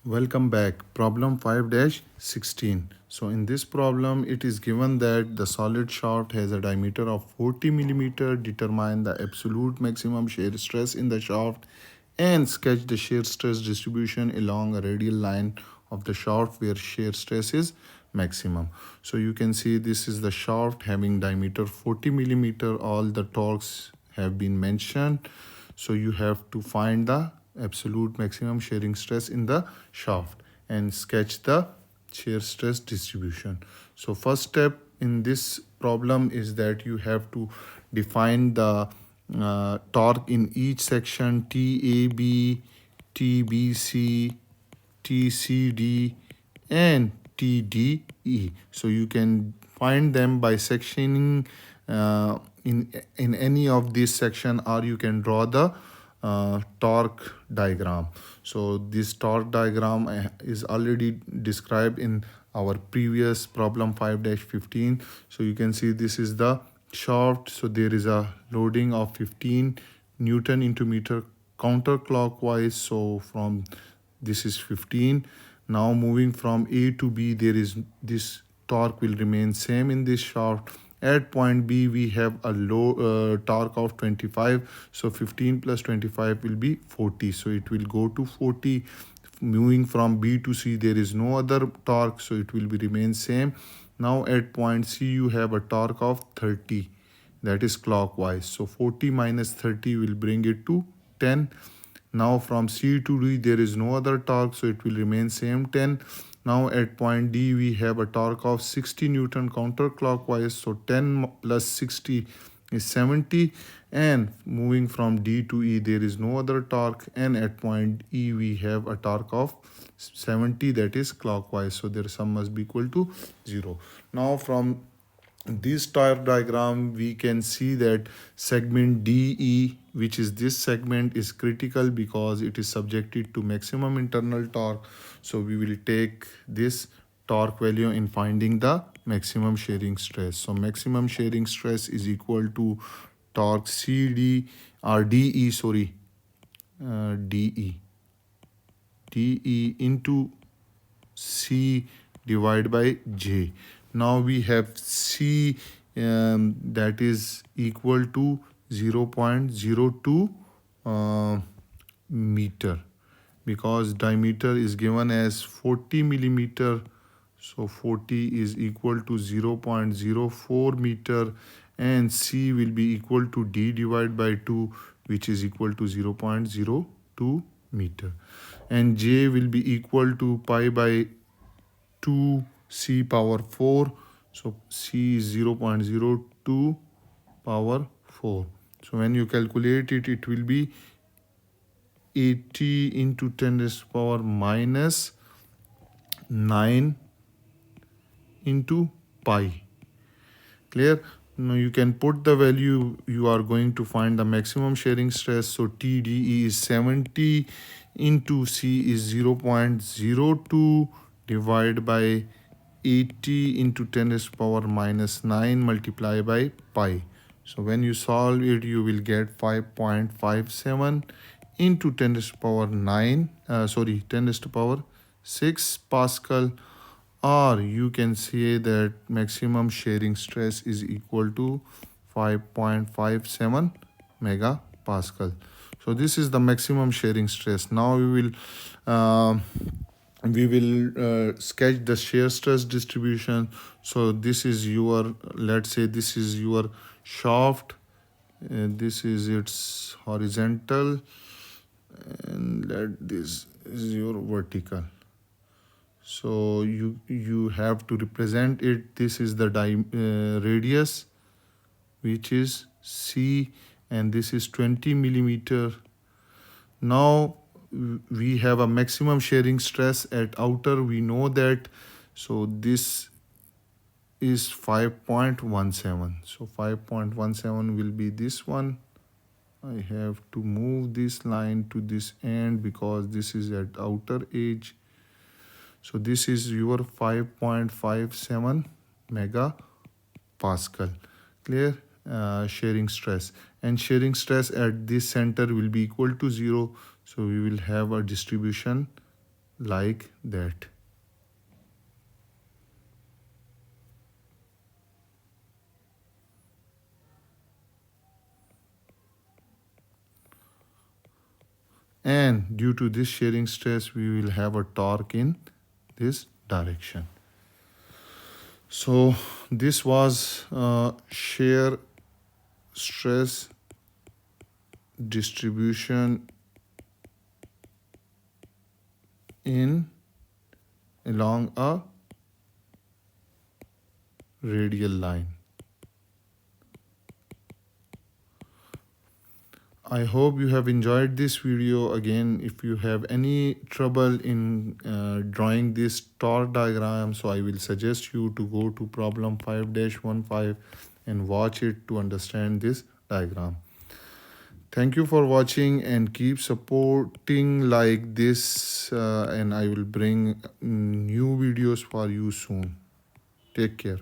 Welcome back. Problem 5-16. So in this problem, it is given that the solid shaft has a diameter of 40 millimeter. Determine the absolute maximum shear stress in the shaft and sketch the shear stress distribution along a radial line of the shaft where shear stress is maximum. So you can see this is the shaft having diameter 40 millimeter. All the torques have been mentioned. So you have to find the absolute maximum shearing stress in the shaft and sketch the shear stress distribution. So first step in this problem is that you have to define the torque in each section: TAB, TBC, TCD, and TDE. So you can find them by sectioning in any of this section, or you can draw the torque diagram. So this torque diagram is already described in our previous problem 5-15. So you can see this is the shaft. So there is a loading of 15 Newton into meter counterclockwise. So from this is 15. Now moving from A to B, there is this torque will remain same in this shaft. At point B, we have a low torque of 25. So 15 plus 25 will be 40. So it will go to 40. Moving from B to C, there is no other torque, so it will be remain same. Now at point C, you have a torque of 30, that is clockwise. So 40 minus 30 will bring it to 10. Now from C to D, there is no other torque, so it will remain same 10. Now at point D, we have a torque of 60 Newton counterclockwise. So 10 plus 60 is 70. And moving from D to E, there is no other torque. And at point E, we have a torque of 70, that is clockwise. So their sum must be equal to 0. Now from this torque diagram, we can see that segment DE, which is this segment, is critical because it is subjected to maximum internal torque. So we will take this torque value in finding the maximum shearing stress. So maximum shearing stress is equal to torque CD or DE, sorry, DE into C divided by J. Now we have C that is equal to 0.02 meter, because diameter is given as 40 millimeter. So 40 is equal to 0.04 meter, and C will be equal to D divided by 2, which is equal to 0.02 meter. And J will be equal to pi by 2 C power 4. So C is 0.02 power 4. So when you calculate it, it will be 80 into 10 raised to the power minus 9 into pi. Clear? Now you can put the value you are going to find the maximum shearing stress. So TDE is 70 into C is 0.02 divided by 80 into 10 raised to the power minus 9 multiplied by pi. So when you solve it, you will get 5.57 into 10 raised to the power 10 raised to the power 6 Pascal. Or you can say that maximum shearing stress is equal to 5.57 megapascal. So this is the maximum shearing stress. Now we will sketch the shear stress distribution. So this is your, let's say this is your shaft, this is its horizontal, and this is your vertical. So you have to represent it. This is the radius, which is C, and this is 20 millimeter. Now we have a maximum shearing stress at outer, we know that. So this is 5.17. So 5.17 will be this one. I have to move this line to this end because this is at outer edge. So this is your 5.57 megapascal. Clear? Shearing stress, and shearing stress at this center will be equal to 0. So we will have a distribution like that. And due to this shearing stress, we will have a torque in this direction. So this was shear stress distribution in along a radial line. I hope you have enjoyed this video. Again, if you have any trouble in drawing this torque diagram, so I will suggest you to go to problem 5-15 and watch it to understand this diagram. Thank you for watching and keep supporting like this, and I will bring new videos for you soon. Take care.